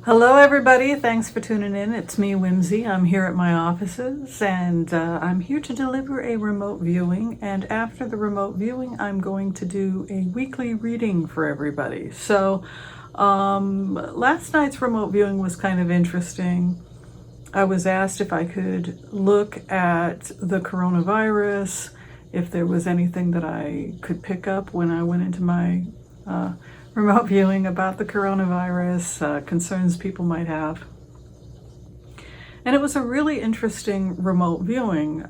Hello, everybody. Thanks for tuning in. It's me, Whimsy. I'm here at my offices, and I'm here to deliver a remote viewing. And after the remote viewing, I'm going to do a weekly reading for everybody. So, last night's remote viewing was kind of interesting. I was asked if I could look at the coronavirus, if there was anything that I could pick up when I went into my remote viewing about the coronavirus, concerns people might have. And it was a really interesting remote viewing.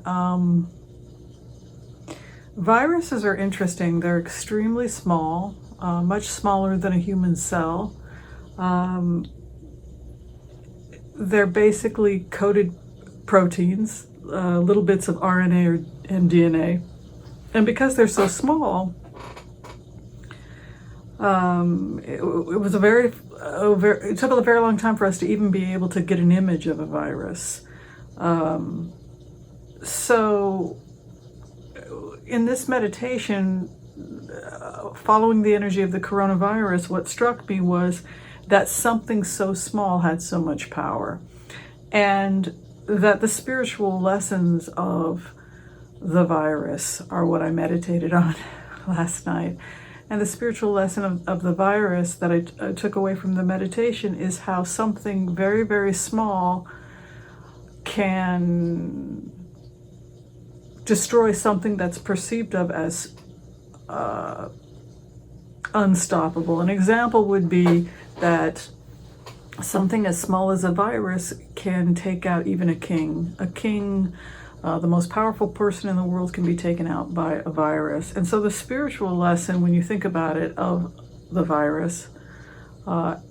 Viruses are interesting. They're extremely small, much smaller than a human cell. They're basically coded proteins, little bits of RNA and DNA. And because they're so small, it took a very long time for us to even be able to get an image of a virus. So in this meditation, following the energy of the coronavirus, what struck me was that something so small had so much power, and that the spiritual lessons of the virus are what I meditated on last night. And the spiritual lesson of the virus that I took away from the meditation is how something very, very small can destroy something that's perceived of as unstoppable. An example would be that something as small as a virus can take out even a king. A king, the most powerful person in the world, can be taken out by a virus. And so the spiritual lesson, when you think about it, of the virus,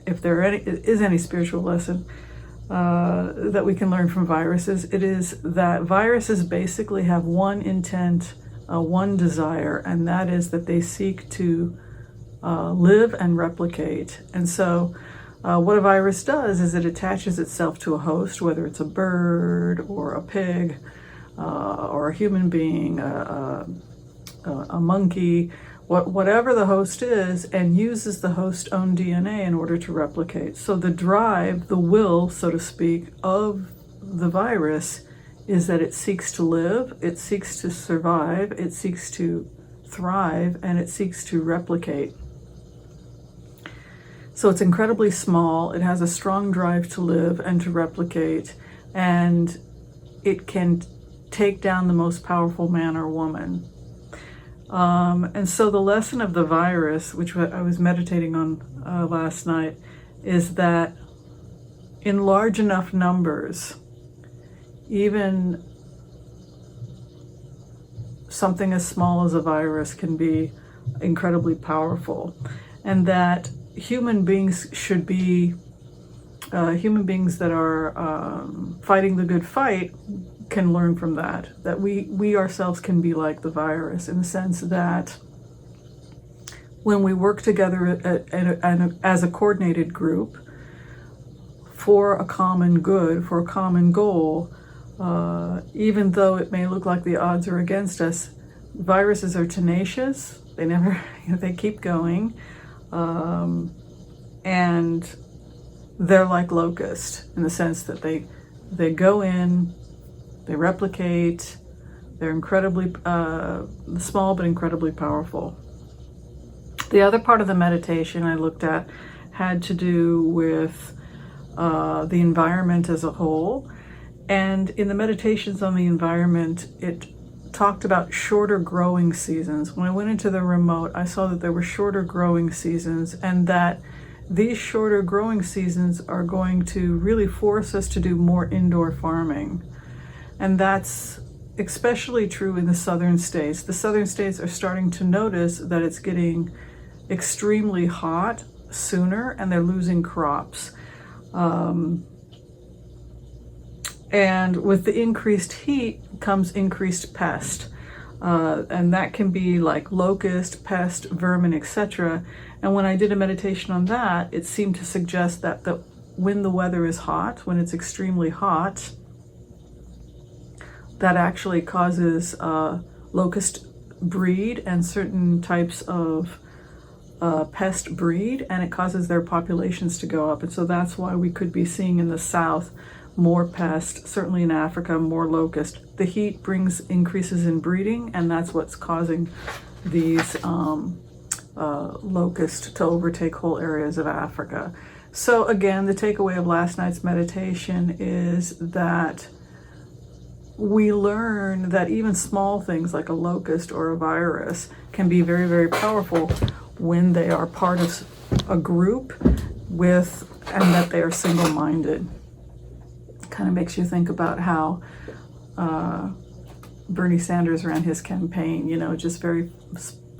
if there is any spiritual lesson that we can learn from viruses, it is that viruses basically have one intent, one desire, and that is that they seek to live and replicate. And so what a virus does is it attaches itself to a host, whether it's a bird or a pig, or a human being, a monkey, whatever the host is, and uses the host's own DNA in order to replicate. So the drive, the will, so to speak, of the virus is that it seeks to live, it seeks to survive, it seeks to thrive, and it seeks to replicate. So it's incredibly small, it has a strong drive to live and to replicate, and it can take down the most powerful man or woman. And so the lesson of the virus, which I was meditating on last night, is that in large enough numbers, even something as small as a virus can be incredibly powerful, and that human beings should be human beings that are fighting the good fight can learn from that we ourselves can be like the virus, in the sense that when we work together as a coordinated group for a common good, for a common goal, even though it may look like the odds are against us, viruses are tenacious. They never, they keep going, and they're like locusts in the sense that they go in, they replicate, they're incredibly small but incredibly powerful. The other part of the meditation I looked at had to do with the environment as a whole. And in the meditations on the environment, it talked about shorter growing seasons. When I went into the remote, I saw that there were shorter growing seasons, and that these shorter growing seasons are going to really force us to do more indoor farming. And that's especially true in the southern states. The southern states are starting to notice that it's getting extremely hot sooner, and they're losing crops. And with the increased heat comes increased pest. And that can be like locust, pest, vermin, etc. And when I did a meditation on that, it seemed to suggest that when the weather is hot, when it's extremely hot, that actually causes locust breed and certain types of pest breed, and it causes their populations to go up. And so that's why we could be seeing in the south more pest, certainly in Africa, more locust. The heat brings increases in breeding, and that's what's causing these locust to overtake whole areas of Africa. So again, the takeaway of last night's meditation is that we learn that even small things like a locust or a virus can be very, very powerful when they are part of a group and that they are single-minded. Kind of makes you think about how Bernie Sanders ran his campaign, just very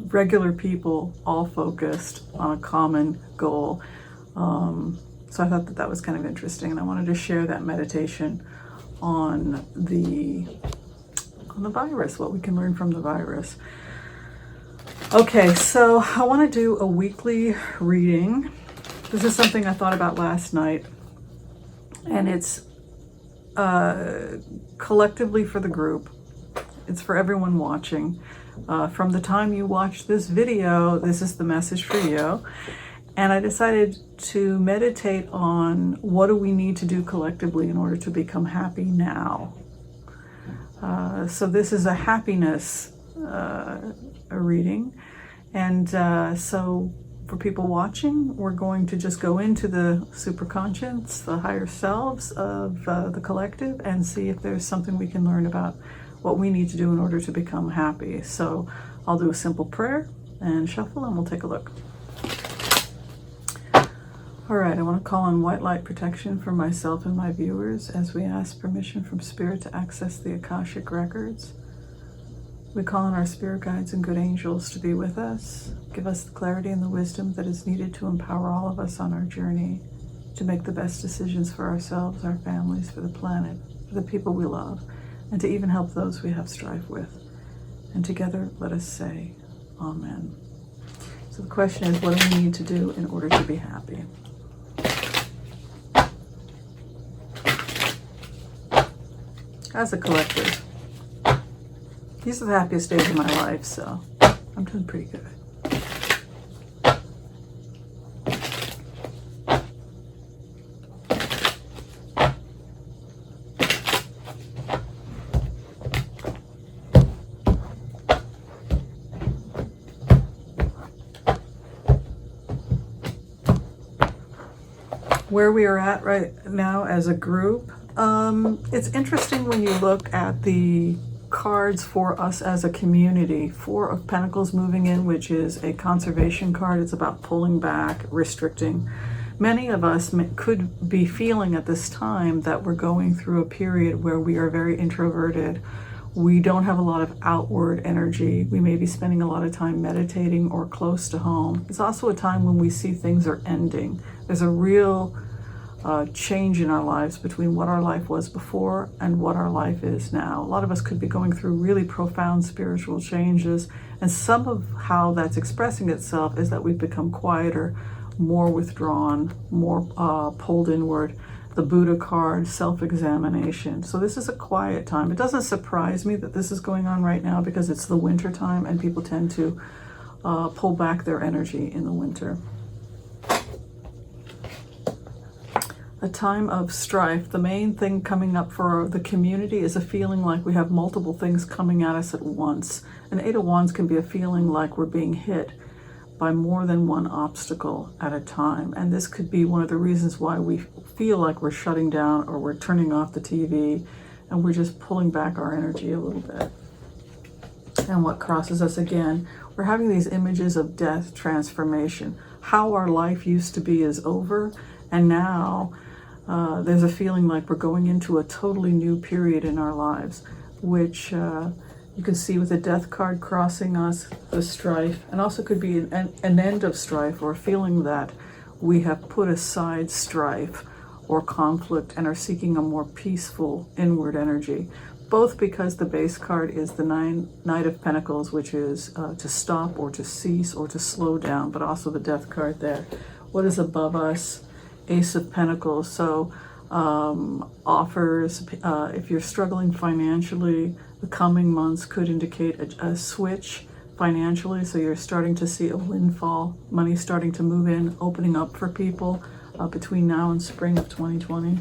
regular people all focused on a common goal. So I thought that was kind of interesting, and I wanted to share that meditation on the virus, what we can learn from the virus. Okay, so I want to do a weekly reading. This is something I thought about last night, and it's collectively for the group. It's for everyone watching. From the time you watch this video, this is the message for you. And I decided to meditate on what do we need to do collectively in order to become happy now. So this is a happiness reading. And so for people watching, we're going to just go into the superconscious, the higher selves of the collective, and see if there's something we can learn about what we need to do in order to become happy. So I'll do a simple prayer and shuffle, and we'll take a look. All right, I want to call on white light protection for myself and my viewers as we ask permission from Spirit to access the Akashic records. We call on our spirit guides and good angels to be with us, give us the clarity and the wisdom that is needed to empower all of us on our journey to make the best decisions for ourselves, our families, for the planet, for the people we love, and to even help those we have strife with. And together, let us say, Amen. So the question is, what do we need to do in order to be happy? As a collective, these are the happiest days of my life, so I'm doing pretty good. Where we are at right now as a group, it's interesting when you look at the cards for us as a community. Four of Pentacles moving in, which is a conservation card. It's about pulling back, restricting. Many of us could be feeling at this time that we're going through a period where we are very introverted. We don't have a lot of outward energy. We may be spending a lot of time meditating or close to home. It's also a time when we see things are ending. There's a real change in our lives between what our life was before and what our life is now. A lot of us could be going through really profound spiritual changes, and some of how that's expressing itself is that we've become quieter, more withdrawn, more pulled inward. The Buddha card, self-examination. So this is a quiet time. It doesn't surprise me that this is going on right now because it's the winter time and people tend to pull back their energy in the winter. A time of strife. The main thing coming up for the community is a feeling like we have multiple things coming at us at once. An Eight of Wands can be a feeling like we're being hit by more than one obstacle at a time. And this could be one of the reasons why we feel like we're shutting down or we're turning off the TV and we're just pulling back our energy a little bit. And what crosses us again, we're having these images of death, transformation. How our life used to be is over, and now there's a feeling like we're going into a totally new period in our lives, which you can see with the death card crossing us, the strife, and also could be an end of strife, or a feeling that we have put aside strife or conflict and are seeking a more peaceful inward energy. Both because the base card is the Knight of Pentacles, which is to stop or to cease or to slow down, but also the death card there. What is above us? Ace of Pentacles. So offers, if you're struggling financially, the coming months could indicate a switch financially, so you're starting to see a windfall, money starting to move in, opening up for people between now and spring of 2020.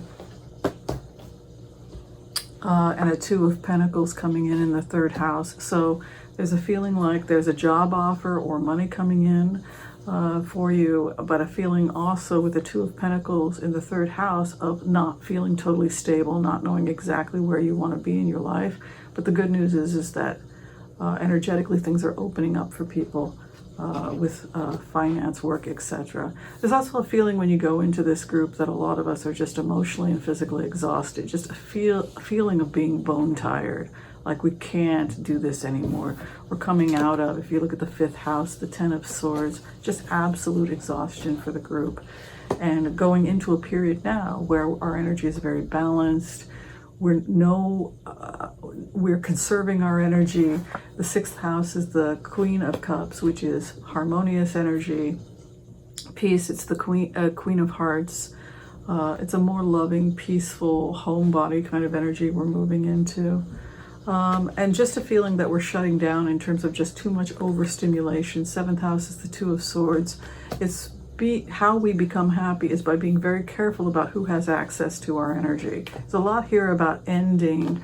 And a Two of Pentacles coming in the third house. So there's a feeling like there's a job offer or money coming in for you, but a feeling also with the Two of Pentacles in the third house of not feeling totally stable, not knowing exactly where you want to be in your life. But the good news is that energetically things are opening up for people with finance, work, etc. There's also a feeling when you go into this group that a lot of us are just emotionally and physically exhausted, just a feeling of being bone tired, like we can't do this anymore. We're coming out of, if you look at the fifth house, the Ten of Swords, just absolute exhaustion for the group. And going into a period now where our energy is very balanced, we're conserving our energy. The sixth house is the Queen of Cups, which is harmonious energy, peace. It's the Queen of Hearts. It's a more loving, peaceful, homebody kind of energy we're moving into. And just a feeling that we're shutting down in terms of just too much overstimulation. Seventh house is the Two of Swords. It's how we become happy is by being very careful about who has access to our energy. There's a lot here about ending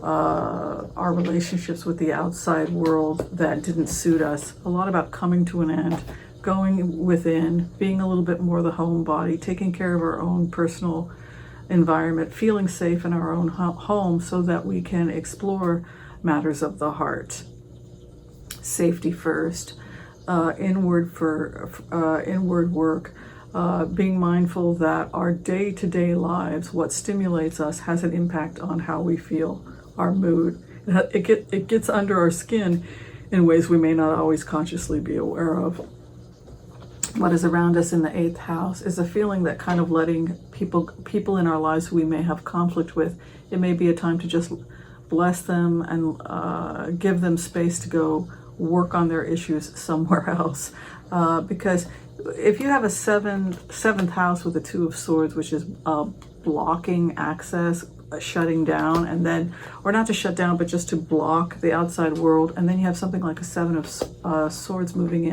our relationships with the outside world that didn't suit us. A lot about coming to an end, going within, being a little bit more the homebody, taking care of our own personal environment, feeling safe in our own home so that we can explore matters of the heart. Safety first. Inward work, being mindful that our day-to-day lives, what stimulates us, has an impact on how we feel, our mood. It gets under our skin in ways we may not always consciously be aware of. What is around us in the eighth house is a feeling that kind of letting people in our lives who we may have conflict with, it may be a time to just bless them and give them space to go work on their issues somewhere else, because if you have a seventh house with the Two of Swords, which is blocking access, shutting down, and then, or not to shut down, but just to block the outside world, and then you have something like a Seven of Swords moving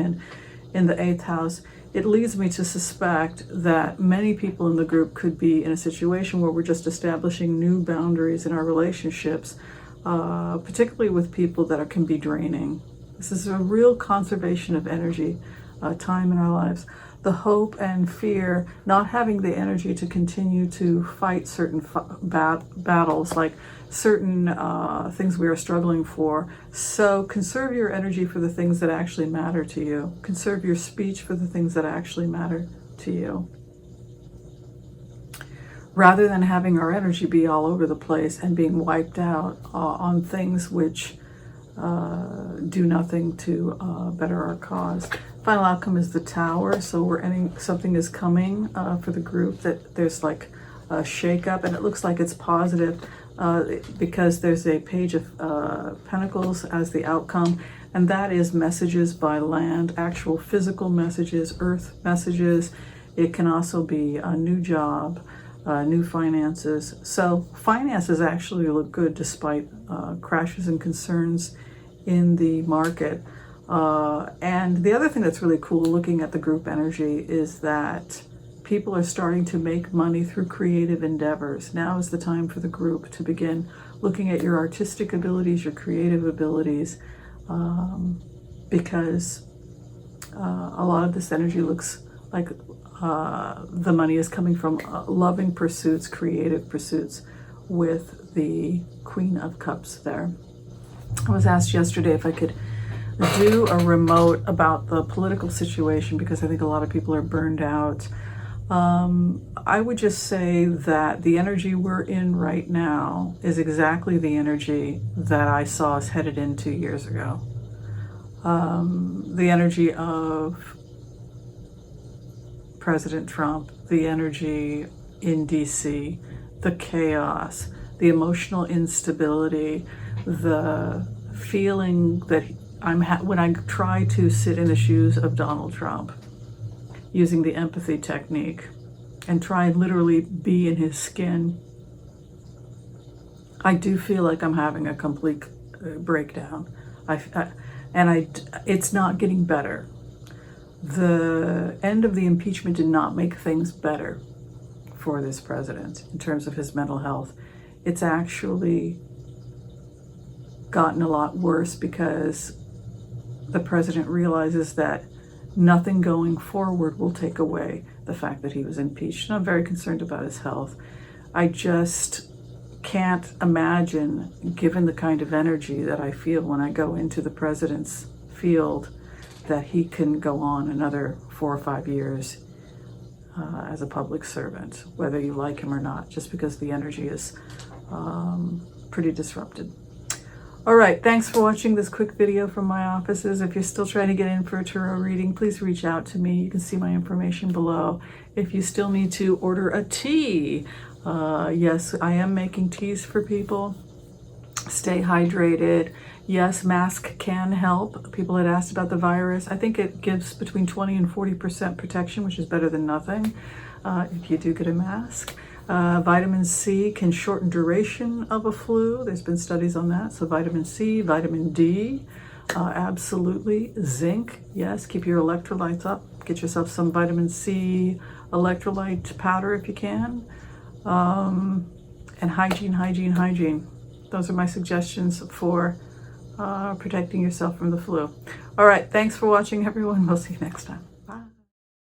in the eighth house, it leads me to suspect that many people in the group could be in a situation where we're just establishing new boundaries in our relationships, particularly with people that can be draining. This is a real conservation of energy, time in our lives. The hope and fear, not having the energy to continue to fight certain battles, like certain things we are struggling for. So conserve your energy for the things that actually matter to you. Conserve your speech for the things that actually matter to you. Rather than having our energy be all over the place and being wiped out on things which do nothing to better our cause. Final outcome is the Tower. So we're ending, something is coming for the group, that there's like a shakeup, and it looks like it's positive because there's a Page of Pentacles as the outcome, and that is messages by land, actual physical messages, earth messages. It can also be a new job, new finances. So finances actually look good despite crashes and concerns in the market. And the other thing that's really cool looking at the group energy is that people are starting to make money through creative endeavors. Now is the time for the group to begin looking at your artistic abilities, your creative abilities, because a lot of this energy looks like the money is coming from loving pursuits, creative pursuits, with the Queen of Cups there. I was asked yesterday if I could do a remote about the political situation because I think a lot of people are burned out. I would just say that the energy we're in right now is exactly the energy that I saw us headed in 2 years ago. The energy of President Trump, the energy in DC, the chaos, the emotional instability, the feeling that when I try to sit in the shoes of Donald Trump, using the empathy technique and try and literally be in his skin, I do feel like I'm having a complete breakdown. And it's not getting better. The end of the impeachment did not make things better for this president in terms of his mental health. It's actually gotten a lot worse because the president realizes that nothing going forward will take away the fact that he was impeached. And I'm very concerned about his health. I just can't imagine, given the kind of energy that I feel when I go into the president's field, that he can go on another 4 or 5 years as a public servant, whether you like him or not, just because the energy is pretty disrupted. All right, thanks for watching this quick video from my offices. If you're still trying to get in for a tarot reading, please reach out to me. You can see my information below. If you still need to order a tea, yes, I am making teas for people. Stay hydrated. Yes, mask can help. People had asked about the virus. I think it gives between 20 and 40% protection, which is better than nothing if you do get a mask. Vitamin C can shorten duration of a flu. There's been studies on that. So vitamin C, vitamin D, absolutely. Zinc, yes, keep your electrolytes up. Get yourself some vitamin C electrolyte powder if you can. And hygiene, hygiene, hygiene. Those are my suggestions for protecting yourself from the flu. All right, thanks for watching, everyone. We'll see you next time.